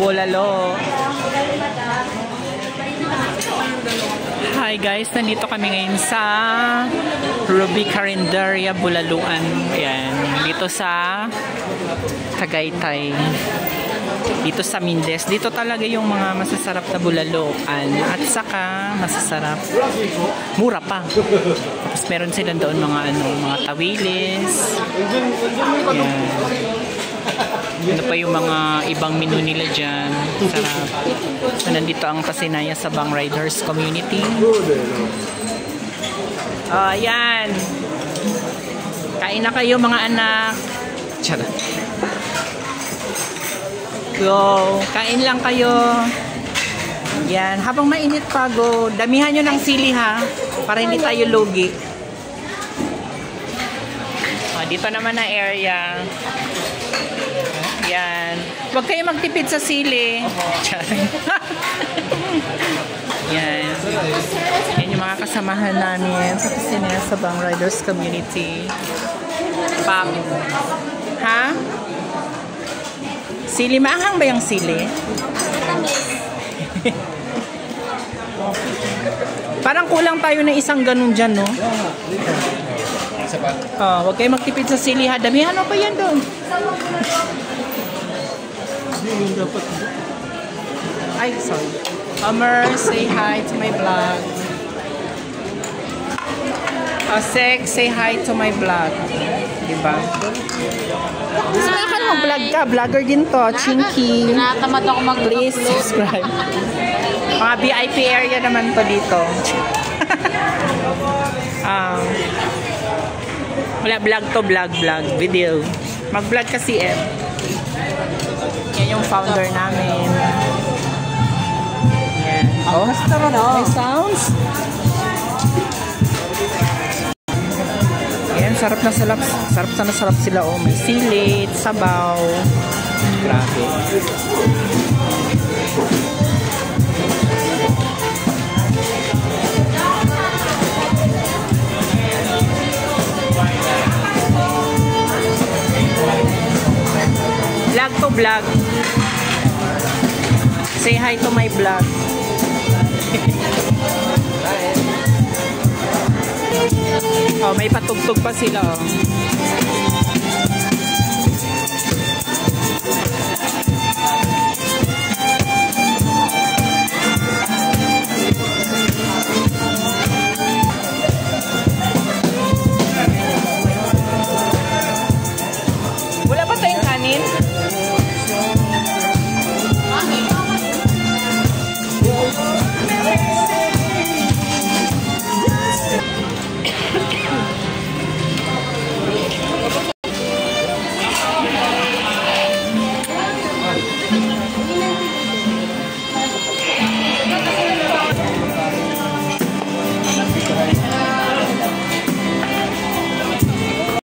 bulalo. Hi guys, nandito kami ngayon sa Ruby Carinderia Bulaluan. Ayan, dito sa Tagaytay. Dito sa Mindes. Dito talaga yung mga masasarap na bulaluan. At saka masasarap. Mura pa. Tapos meron sila doon mga mga tawilis. Ayan. Ano pa yung mga ibang menu nila dyan. Sarap. So, nandito ang Pasinaya Sabang Riders Community. Ayan. Kain na kayo mga anak. Charot. Go. Kain lang kayo. Yan. Habang mainit pa, go. Damihan nyo ng sili ha. Para hindi tayo lugi. Dito naman na area. Yan. Huwag kayo magtipid sa sili. Yan. Yan yung mga kasamahan namin sa Pasinaya Sabang Riders Community. Pam. Ha? Sili, maanghang ba yung sili? Parang kulang tayo ng isang ganun dyan, no? Huwag kayo magtipid sa sili, ha? Damihan mo pa yan doon. Ay, sorry. Homer, say hi to my vlog. Sek, say hi to my vlog. Diba? So, ka naman vlog ka. Vlogger din to. Chinky. Tinatamad ako mag-vlog. Please subscribe. Mga VIP area naman to dito. Wala vlog to vlog. Video. Mag-vlog kasi yan yung founder namin. Yan. Oh, may sounds. Yan, sarap na sarap sila. Oh, may silit, sabaw. Grabe. Vlog to vlog. Say hi to my vlog. Oh, may patugtog pa sila, oh.